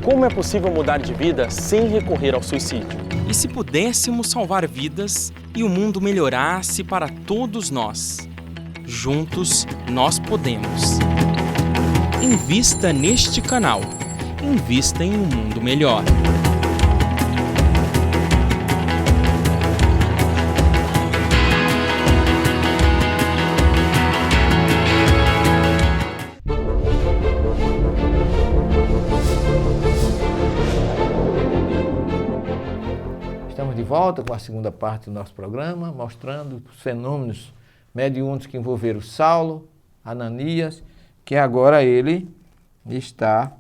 Como é possível mudar de vida sem recorrer ao suicídio? E se pudéssemos salvar vidas e o mundo melhorasse para todos nós? Juntos, nós podemos. Invista neste canal. Invista em um mundo melhor. Estamos de volta com a segunda parte do nosso programa, mostrando os fenômenos mediúnicos que envolveram Saulo, Ananias, que agora ele está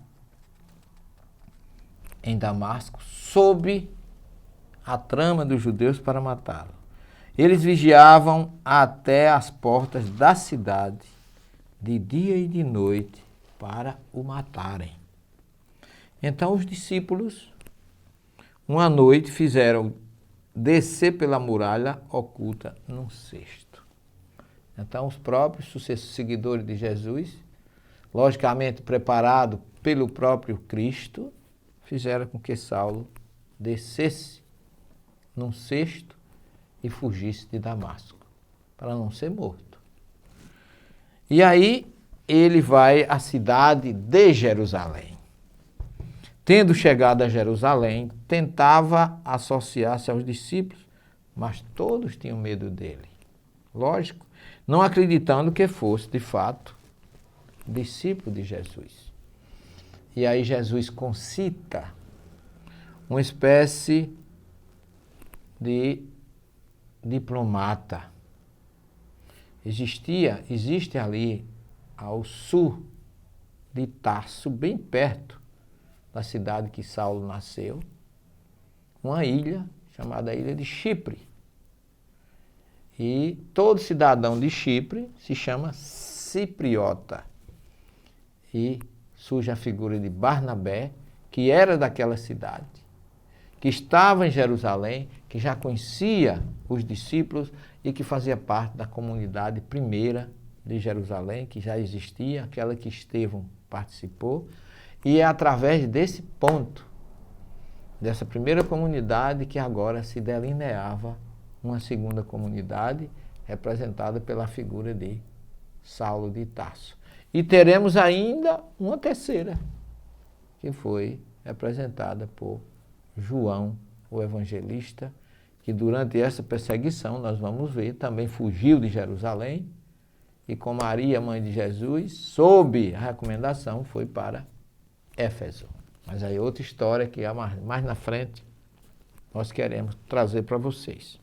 em Damasco, sob a trama dos judeus para matá-lo. Eles vigiavam até as portas da cidade, de dia e de noite, para o matarem. Então os discípulos, uma noite, fizeram descer pela muralha oculta num cesto. Então os próprios seguidores de Jesus, logicamente preparados pelo próprio Cristo, fizeram com que Saulo descesse num cesto e fugisse de Damasco, para não ser morto. E aí ele vai à cidade de Jerusalém. Tendo chegado a Jerusalém, tentava associar-se aos discípulos, mas todos tinham medo dele. Lógico, não acreditando que fosse, de fato, discípulo de Jesus. E aí Jesus concita uma espécie de diplomata. Existe ali ao sul de Tarso, bem perto da cidade que Saulo nasceu, uma ilha chamada Ilha de Chipre. E todo cidadão de Chipre se chama cipriota. E surge a figura de Barnabé, que era daquela cidade, que estava em Jerusalém, que já conhecia os discípulos e que fazia parte da comunidade primeira de Jerusalém, que já existia, aquela que Estevão participou. E é através desse ponto, dessa primeira comunidade, que agora se delineava uma segunda comunidade, representada pela figura de Saulo de Tarso. E teremos ainda uma terceira, que foi representada por João, o evangelista, que durante essa perseguição, nós vamos ver, também fugiu de Jerusalém e com Maria, mãe de Jesus, sob a recomendação, foi para Éfeso. Mas aí outra história que mais na frente nós queremos trazer para vocês.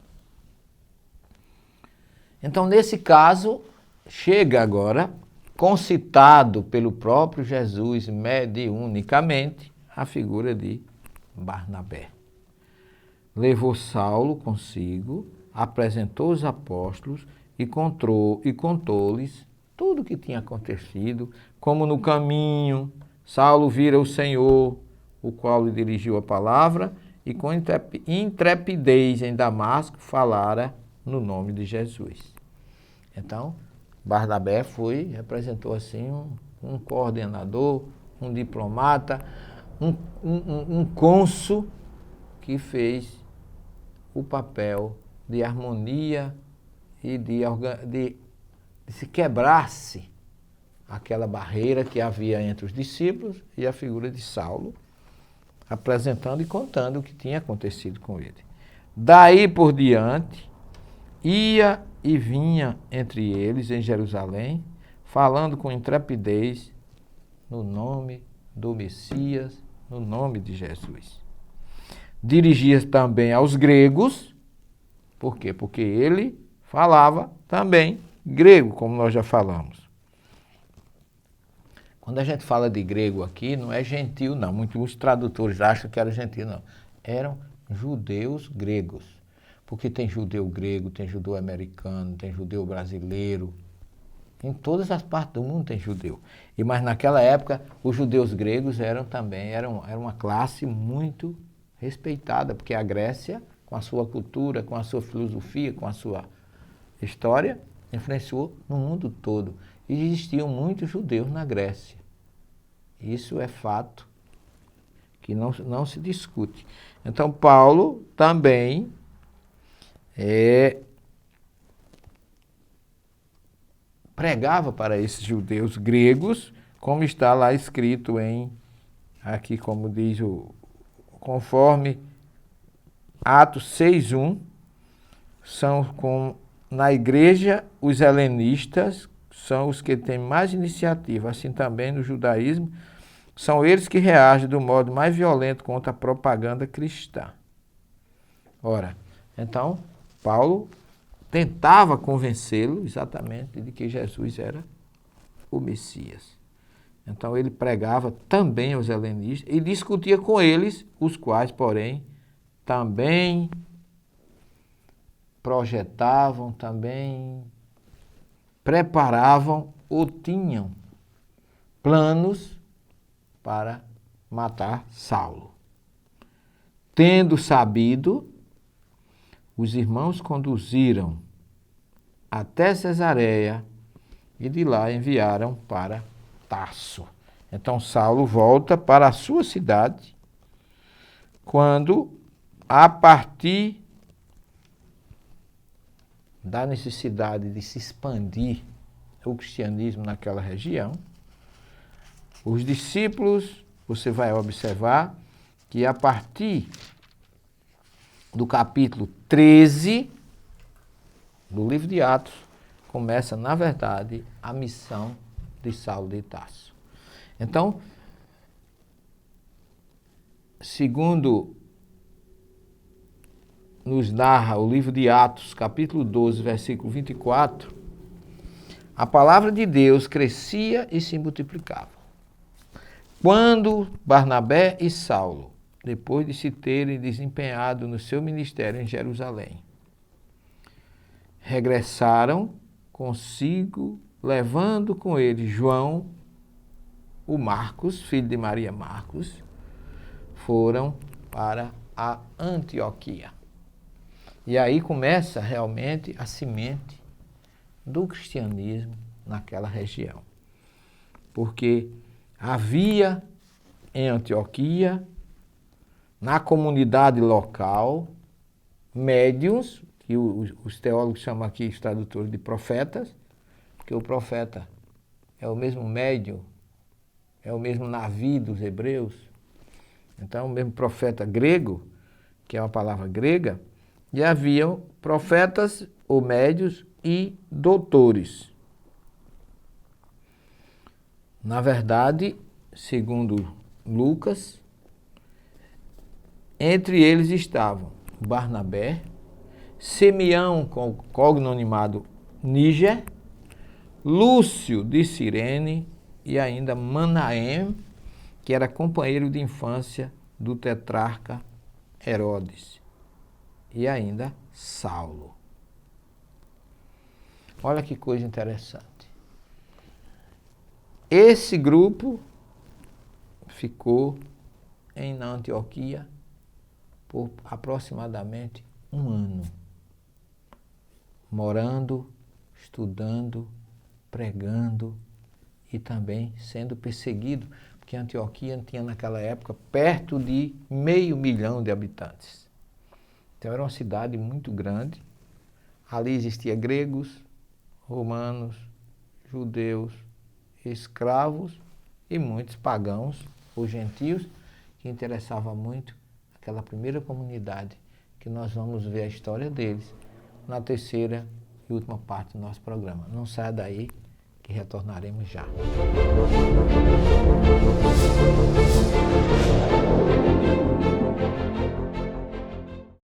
Então, nesse caso, chega agora, concitado pelo próprio Jesus mediunicamente, a figura de Barnabé. Levou Saulo consigo, apresentou os apóstolos e contou-lhes tudo o que tinha acontecido, como no caminho Saulo vira o Senhor, o qual lhe dirigiu a palavra, e com intrepidez em Damasco falara no nome de Jesus. Então, Barnabé representou assim um coordenador, um diplomata, um cônsul que fez o papel de harmonia e de se quebrasse aquela barreira que havia entre os discípulos e a figura de Saulo, apresentando e contando o que tinha acontecido com ele. Daí por diante, ia e vinha entre eles em Jerusalém, falando com intrepidez no nome do Messias, no nome de Jesus. Dirigia-se também aos gregos. Por quê? Porque ele falava também grego, como nós já falamos. Quando a gente fala de grego aqui, não é gentil, não. Muitos tradutores acham que era gentil, não. Eram judeus gregos. Porque tem judeu grego, tem judeu americano, tem judeu brasileiro. Em todas as partes do mundo tem judeu. Mas naquela época, os judeus gregos eram uma classe muito respeitada, porque a Grécia, com a sua cultura, com a sua filosofia, com a sua história, influenciou no mundo todo. E existiam muitos judeus na Grécia. Isso é fato que não se discute. Então, Paulo também pregava para esses judeus gregos, como está lá escrito aqui como diz conforme Atos 6:1, na igreja os helenistas são os que têm mais iniciativa, assim também no judaísmo, são eles que reagem do modo mais violento contra a propaganda cristã. Ora, então, Paulo tentava convencê-lo exatamente de que Jesus era o Messias. Então ele pregava também aos helenistas e discutia com eles, os quais, porém, também projetavam, também preparavam ou tinham planos para matar Saulo. Tendo sabido, os irmãos conduziram até Cesareia e de lá enviaram para Tarso. Então Saulo volta para a sua cidade quando, a partir da necessidade de se expandir o cristianismo naquela região, os discípulos, você vai observar que a partir do capítulo 13 do livro de Atos, começa, na verdade, a missão de Saulo de Tarso. Então, segundo nos narra o livro de Atos, capítulo 12, versículo 24, a palavra de Deus crescia e se multiplicava. Quando Barnabé e Saulo, depois de se terem desempenhado no seu ministério em Jerusalém, regressaram consigo, levando com eles João, o Marcos, filho de Maria Marcos, foram para a Antioquia. E aí começa realmente a semente do cristianismo naquela região. Porque havia em Antioquia, na comunidade local, médiuns, que os teólogos chamam aqui, os tradutores, de profetas, porque o profeta é o mesmo médium, é o mesmo navio dos hebreus. Então, o mesmo profeta grego, que é uma palavra grega, e haviam profetas ou médios e doutores. Na verdade, segundo Lucas, entre eles estavam Barnabé, Simeão, com o cognonimado Níger, Lúcio de Cirene e ainda Manaém, que era companheiro de infância do tetrarca Herodes, e ainda Saulo. Olha que coisa interessante. Esse grupo ficou na Antioquia por aproximadamente 1 ano, morando, estudando, pregando e também sendo perseguido, porque Antioquia tinha naquela época perto de 500 mil de habitantes. Então era uma cidade muito grande. Ali existiam gregos, romanos, judeus, escravos e muitos pagãos ou gentios, que interessava muito aquela primeira comunidade, que nós vamos ver a história deles na terceira e última parte do nosso programa. Não saia daí, que retornaremos já.